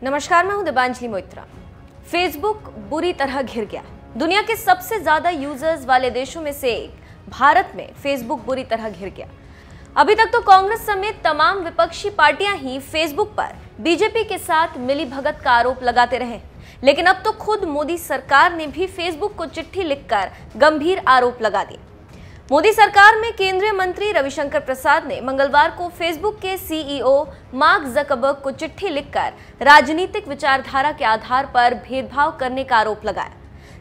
नमस्कार, मैं हूं दिबांजलि मोइत्रा। फेसबुक बुरी तरह घिर गया। दुनिया के सबसे ज्यादा यूजर्स वाले देशों में से एक भारत में फेसबुक बुरी तरह घिर गया। अभी तक तो कांग्रेस समेत तमाम विपक्षी पार्टियां ही फेसबुक पर बीजेपी के साथ मिलीभगत का आरोप लगाते रहे, लेकिन अब तो खुद मोदी सरकार ने भी फेसबुक को चिट्ठी लिखकर गंभीर आरोप लगा दिए। मोदी सरकार में केंद्रीय मंत्री रविशंकर प्रसाद ने मंगलवार को फेसबुक के सीईओ मार्क ज़करबर्ग को चिट्ठी लिखकर राजनीतिक विचारधारा के आधार पर भेदभाव करने का आरोप लगाया।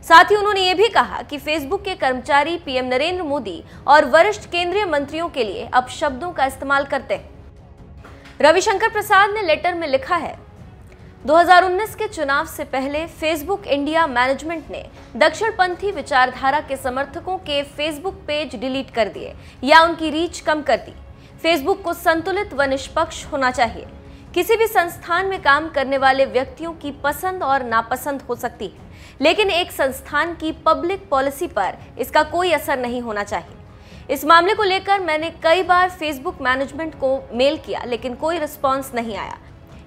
साथ ही उन्होंने ये भी कहा कि फेसबुक के कर्मचारी पीएम नरेंद्र मोदी और वरिष्ठ केंद्रीय मंत्रियों के लिए अपशब्दों का इस्तेमाल करते हैं। रविशंकर प्रसाद ने लेटर में लिखा है, 2019 के चुनाव से पहले फेसबुक इंडिया मैनेजमेंट ने दक्षिणपंथी विचारधारा के समर्थकों के फेसबुक पेज डिलीट कर दिए या उनकी रीच कम कर दी। फेसबुक को संतुलित व निष्पक्ष होना चाहिए। किसी भी संस्थान में काम करने वाले व्यक्तियों की पसंद और नापसंद हो सकती है, लेकिन एक संस्थान की पब्लिक पॉलिसी पर इसका कोई असर नहीं होना चाहिए। इस मामले को लेकर मैंने कई बार फेसबुक मैनेजमेंट को मेल किया, लेकिन कोई रिस्पॉन्स नहीं आया।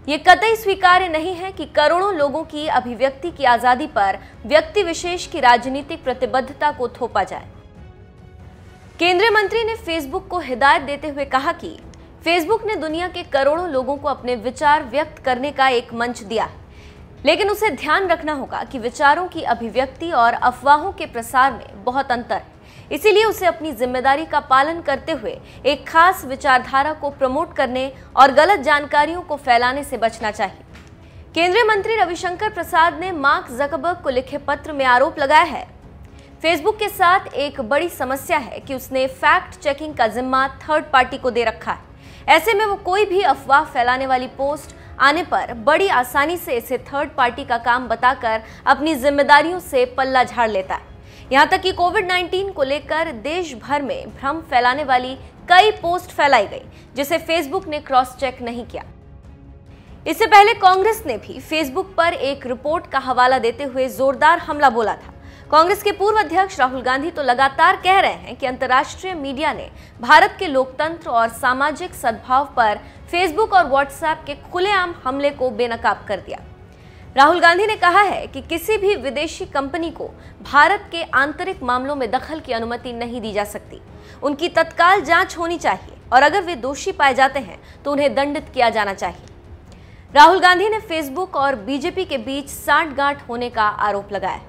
ये कतई स्वीकार्य नहीं है कि करोड़ों लोगों की अभिव्यक्ति की आजादी पर व्यक्ति विशेष की राजनीतिक प्रतिबद्धता को थोपा जाए। केंद्रीय मंत्री ने फेसबुक को हिदायत देते हुए कहा कि फेसबुक ने दुनिया के करोड़ों लोगों को अपने विचार व्यक्त करने का एक मंच दिया है, लेकिन उसे ध्यान रखना होगा कि विचारों की अभिव्यक्ति और अफवाहों के प्रसार में बहुत अंतर है। इसीलिए उसे अपनी जिम्मेदारी का पालन करते हुए एक खास विचारधारा को प्रमोट करने और गलत जानकारियों को फैलाने से बचना चाहिए। केंद्रीय मंत्री रविशंकर प्रसाद ने मार्क ज़करबर्ग को लिखे पत्र में आरोप लगाया है, फेसबुक के साथ एक बड़ी समस्या है कि उसने फैक्ट चेकिंग का जिम्मा थर्ड पार्टी को दे रखा है। ऐसे में वो कोई भी अफवाह फैलाने वाली पोस्ट आने पर बड़ी आसानी से इसे थर्ड पार्टी का काम बताकर अपनी जिम्मेदारियों से पल्ला झाड़ लेता है। यहाँ तक कि कोविड-19 को लेकर देश भर में भ्रम फैलाने वाली कई पोस्ट फैलाई गई, जिसे फेसबुक ने क्रॉस चेक नहीं किया। इससे पहले कांग्रेस ने भी फेसबुक पर एक रिपोर्ट का हवाला देते हुए जोरदार हमला बोला था। कांग्रेस के पूर्व अध्यक्ष राहुल गांधी तो लगातार कह रहे हैं कि अंतर्राष्ट्रीय मीडिया ने भारत के लोकतंत्र और सामाजिक सद्भाव पर फेसबुक और व्हाट्सएप के खुलेआम हमले को बेनकाब कर दिया। राहुल गांधी ने कहा है कि किसी भी विदेशी कंपनी को भारत के आंतरिक मामलों में दखल की अनुमति नहीं दी जा सकती। उनकी तत्काल जांच होनी चाहिए और अगर वे दोषी पाए जाते हैं तो उन्हें दंडित किया जाना चाहिए। राहुल गांधी ने फेसबुक और बीजेपी के बीच सांठगांठ होने का आरोप लगाया।